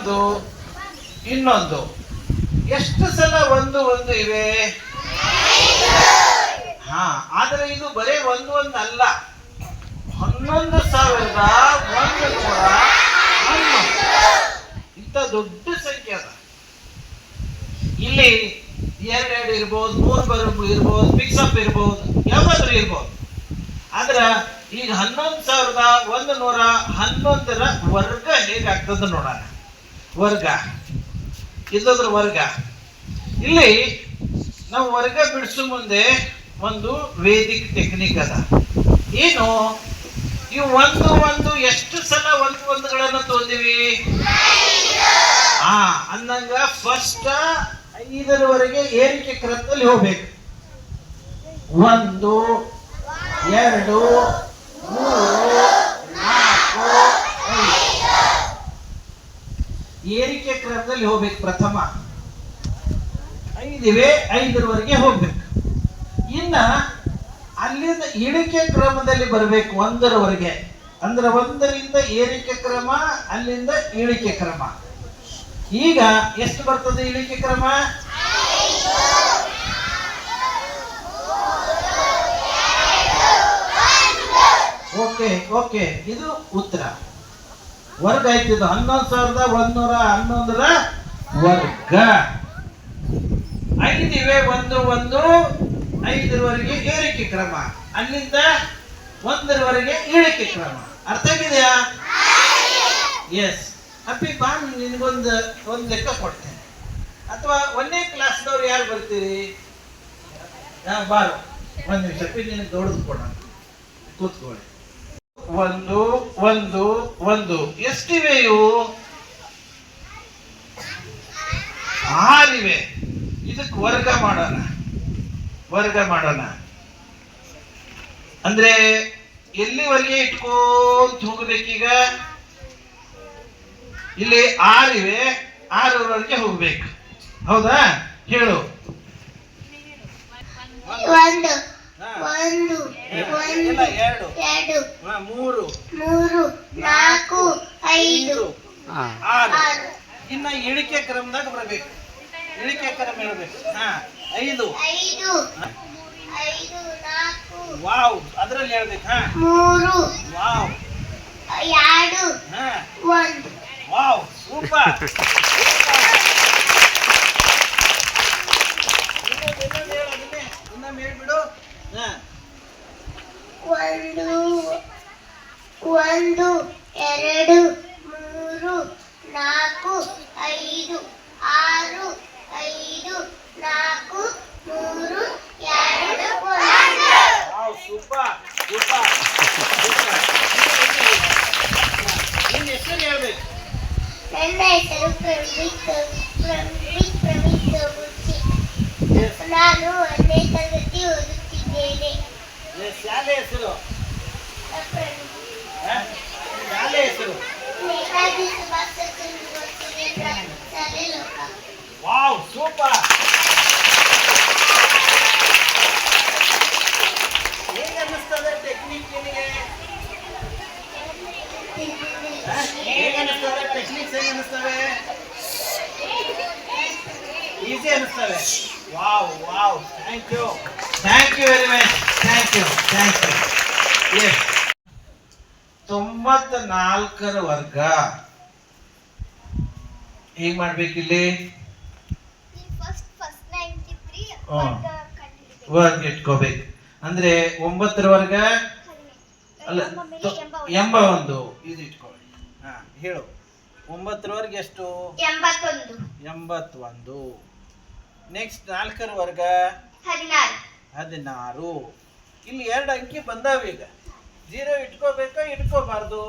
ಇನ್ನೊಂದು ಇನ್ನೊಂದು ಎಷ್ಟು ಸಲ ಒಂದು ಒಂದು ಇವೆ? ಹಾ, ಆದ್ರೆ ಇದು ಬರೇ ಒಂದು ಒಂದು ಅಲ್ಲ, 11,111 ಇಂಥ ದೊಡ್ಡ ಸಂಖ್ಯೆ ಅದ. ಇಲ್ಲಿ 2 ಇರ್ಬೋದು, 3 ಇರ್ಬೋದು, ಮಿಕ್ಸಪ್ ಇರ್ಬೋದು, ಯಾವಾದ್ರೂ ಇರ್ಬೋದು. ಆದ್ರ ಈಗ 11,111ರ ವರ್ಗ ಹೇಗಾಗ್ತದ ನೋಡೋಣ. ವರ್ಗ ಇಲ್ಲದ್ರ ವರ್ಗ. ಇಲ್ಲಿ ನಾವು ವರ್ಗ ಬಿಡಿಸೋ ಮುಂದೆ ಒಂದು ವೇದಿಕ್ ಟೆಕ್ನಿಕ್ ಅದ. ಏನು? ಇವು ಒಂದು ಒಂದು ಎಷ್ಟು ಸಲ ಒಂದು ಒಂದುಗಳನ್ನ ತೊಂದಿವಿ? ಅಂದಂಗ ಫಸ್ಟ್ 5ರವರೆಗೆ ಏರಿಕೆ ಕ್ರಮದಲ್ಲಿ ಹೋಗ್ಬೇಕು. 1 2 3 4 5 ಏರಿಕೆ ಕ್ರಮದಲ್ಲಿ ಹೋಗ್ಬೇಕು. ಪ್ರಥಮ 5 ಇವೆ, 5ರವರೆಗೆ ಹೋಗ್ಬೇಕು. ಇನ್ನ ಅಲ್ಲಿಂದ ಇಳಿಕೆ ಕ್ರಮದಲ್ಲಿ ಬರಬೇಕು 1ರವರೆಗೆ. ಅಂದ್ರೆ 1ರಿಂದ ಏರಿಕೆ ಕ್ರಮ, ಅಲ್ಲಿಂದ ಇಳಿಕೆ ಕ್ರಮ. ಈಗ ಎಷ್ಟು ಬರ್ತದೆ ಇಳಿಕೆ ಕ್ರಮ? ಓಕೆ ಓಕೆ, ಇದು ಉತ್ತರ. ವರ್ಗ ಆಯ್ತಿದ್ದು 11,111ರ ವರ್ಗ. 5 ಇವೆ, 1 1 5ರವರೆಗೆ ಏರಿಕೆ ಕ್ರಮ, ಅಲ್ಲಿಂದ 1ರವರೆಗೆ ಇಳಿಕೆ ಕ್ರಮ. ಅರ್ಥ ಆಗಿದೆಯಾ? ಎಸ್. ಅಪ್ಪಿ ಬಾ, ನಿನಗೊಂದು ಲೆಕ್ಕ ಕೊಡ್ತೇನೆ. ಅಥವಾ 1ನೇ ಕ್ಲಾಸ್ದವ್ರು ಯಾರು ಬರ್ತೀರಿ? ಬಾರು, 1 ನಿಮಿಷ ಅಪ್ಪಿ, ನಿನಗೆ ದೊಡ್ಡದು ಕೊಡೋಣ. ಕೂತ್ಕೊಳ್ಳಿ. 1 1 1 ಎಷ್ಟಿವೆ ಇವು? 6 ಇವೆ. ಇದಕ್ಕೆ ವರ್ಗ ಮಾಡೋಣ. ವರ್ಗ ಮಾಡೋಣ ಅಂದ್ರೆ ಎಲ್ಲಿವರೆಗೆ ಇಟ್ಕೊಂತ ಹೋಗ್ಬೇಕೀಗ? ಇಲ್ಲಿ 6 ಇವೆ, 6ರವರೆಗೆ ಹೋಗ್ಬೇಕು. ಹೌದಾ? ಹೇಳು. 1 1 2 3 3 4 5 6. ಇನ್ನ ಇಳಿಕೆ ಕ್ರಮದಾಗ ಬರಬೇಕು. ಇಳಿಕೆ ಕ್ರಮ ಹೇಳ್ಬೇಕು. 5 ವಾವ್, ಅದ್ರಲ್ಲಿ ಹೇಳ್ಬೇಕು. 3 ವಾವ್ 2 1 ವಾವ್, ಸೂಪರ್. ಇನ್ನೊಮ್ಮೆ ಹೇಳ್ಬಿಡು. 1 1 2 3 4 5 6 5 4 3 2 1. Wow, super super. ನಿನ್ನ ಹೆಸರು ಹೇಳ್ಬೇಕು. ನನ್ನ ಹೆಸರು ಪ್ರಮಿತ್ ಗೌಡ್ಸಿ. ನಾನು 1ನೇ ತರಗತಿ ಓದುತ್ತಿದ್ದೇನೆ. ಶಾಲೆ ಹೆಸರು? ಶಾಲೆ ಹೆಸರು? ನೇತಾಜಿ ಸುಭಾಷ್ ಚಂದ್ರ ಬೋಸ್ ಶಾಲೆ ಲೋಕ. Wow, super. ಹೇಗೆ ಅನ್ನಿಸ್ತದೆ ಟೆಕ್ನಿಕ್ ನಿನಗೆ? ಹೇಗೆ ಅನ್ನಿಸ್ತದೆ ಟೆಕ್ನಿಕ್ಸ್? ಹೇಗೆ ಅನ್ನಿಸ್ತವೆ? ಈಸಿ ಅನ್ನಿಸ್ತವೆ. Wow wow, thank you very much. Thank you. Yes. 94ರ ವರ್ಗ ಹೇಗ್ ಮಾಡ್ಬೇಕಿಲ್ಲಿ? ವರ್ಗ ಇಟ್ಕೋಬೇಕು. ಅಂದ್ರೆ 9ರ ವರ್ಗ ಅಲ್ಲ, 81 ಇದು ಇಟ್ಕೊಳ್ಳಿ. ಹೇಳು. 9ರ ವರ್ಗ ಎಷ್ಟು? 81. ನೆಕ್ಸ್ಟ್ 4ರ ವರ್ಗ 16. ಇಲ್ಲಿ 2 ಅಂಕಿ ಬಂದಾವ. ಈಗ 0 ಇಟ್ಕೋಬೇಕಾ ಇಟ್ಕೋಬಾರ್ದು?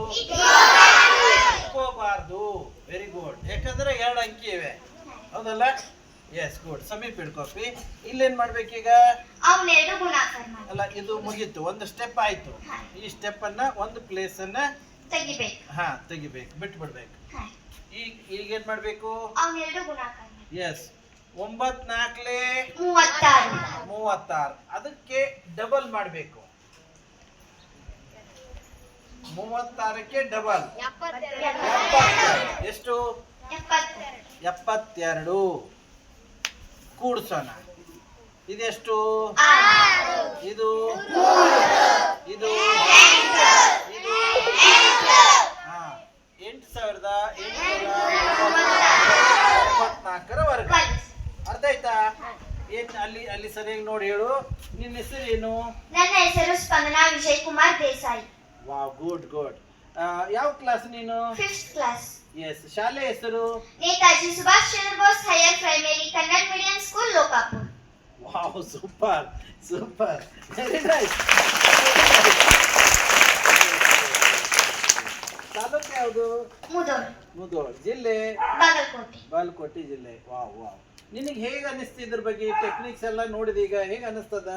ಇಟ್ಕೋಬಾರ್ದು. Very good. ಯಾಕಂದ್ರೆ 2 ಅಂಕಿ ಇವೆ, ಹೌದಲ್ಲ? Yes, good. ಸಮೀಪ ಇಟ್ಕೋಪಿ. ಇಲ್ಲೇನ್ ಮಾಡ್ಬೇಕೀಗ? ಅಲ್ಲ, ಇದು ಮುಗೀತು. ಒಂದು ಸ್ಟೆಪ್ ಆಯ್ತು. ಈ ಸ್ಟೆಪ್ ಅನ್ನ, ಒಂದು ಪ್ಲೇಸ್ ಅನ್ನ ತೆಗಿಬೇಕು, ಬಿಟ್ಟು ಬಿಡ್ಬೇಕು. ಈಗ ಏನ್ ಮಾಡ್ಬೇಕು? ಎಸ್. 9 4 36. ಅದಕ್ಕೆ ಡಬಲ್ ಮಾಡ್ಬೇಕು. 36ಕ್ಕೆ ಡಬಲ್ ಎಷ್ಟು? 72 ಕೂಡ್ಸೋಣ. ಇದೆಷ್ಟು? ಇದು ಇದು ಇದು 8894 ವರ್ಗ. ಅರ್ಥ ಆಯ್ತಾ? ಏನ್ ಅಲ್ಲಿ ಸರಿಯಾಗಿ ನೋಡಿ ಹೇಳು. ನಿನ್ನ ಹೆಸರು ಏನು? ನನ್ನ ಹೆಸರು Spandana Vijay Kumar Desai. Wow, good good. ಯಾವ ಕ್ಲಾಸ್ ನೀನು? 5th class. ಎಸ್. ಶಾಲೆ ಹೆಸರು? Netaji Subhash Chandra Bose higher primary Kannada medium school Lokapur. Wow, super super, very nice. Taluk ಯಾವುದು? ಮುಧೋಳ್. ಜಿಲ್ಲೆ? ಬಾಗಲಕೋಟೆ ಜಿಲ್ಲೆ. Wow wow. ನಿನಗೆ ಹೇಗೆ ಅನಿಸ್ತು ಇದ್ರ ಬಗ್ಗೆ? ಟೆಕ್ನಿಕ್ಸ್ ಎಲ್ಲ ನೋಡಿದ ಈಗ ಹೇಗೆ ಅನಿಸ್ತದ?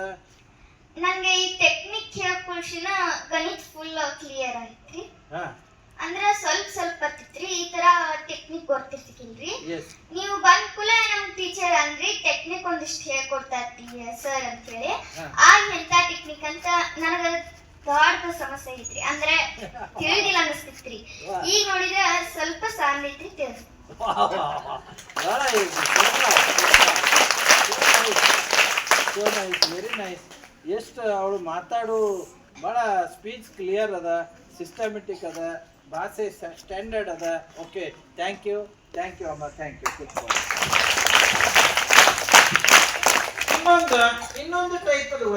ನನಗೆ ಈ ಟೆಕ್ನಿಕ್ ಹೇಳೋಕ್ಕಿನ ಗಣಿತ ಫುಲ್ ಕ್ಲಿಯರ್ ಆಯ್ತ್ರಿ. ಅಂದ್ರೆ ಸ್ವಲ್ಪ ಬರ್ತಿತ್ರಿ. ಈ ತರ ಟೆಕ್ನಿಕ್ ಗೊತ್ತಿರ್ತಿಲ್ರಿ. ನೀವು ಬಂದ್ ಕೂಲ ನಮ್ ಟೀಚರ್ ಅಂದ್ರಿ ಟೆಕ್ನಿಕ್ ಒಂದಿಷ್ಟು ಹೇಳ್ಕೊಡ್ತಾ ಇರ್ತೀವಿ ಸರ್ ಅಂತ ಹೇಳಿ. ಎಂತ ಟೆಕ್ನಿಕ್ ಅಂತ ನನಗ ದೊಡ್ಡ ಸಮಸ್ಯೆ ಐತ್ರಿ. ಅಂದ್ರೆ ತಿಳಿದಿಲ್ಲ ಅನಿಸ್ತಿತ್ರಿ. ಈಗ ನೋಡಿದ್ರೆ ಸ್ವಲ್ಪ ಸಾಂದ್ ಐತ್ರಿ, ತಿಳಿಸ್. Very nice. ಎಷ್ಟು ಅವಳು ಮಾತಾಡು ಭಾಳ ಸ್ಪೀಚ್ ಕ್ಲಿಯರ್ ಅದ, ಸಿಸ್ಟಮೆಟಿಕ್ ಅದ, ಭಾಷೆ ಸ್ಟ್ಯಾಂಡರ್ಡ್ ಅದ. ಓಕೆ, ಥ್ಯಾಂಕ್ ಯು ಅಮ್ಮ, ಥ್ಯಾಂಕ್ ಯು. ಇನ್ನೊಂದು ಟೈಪ್ ಅದು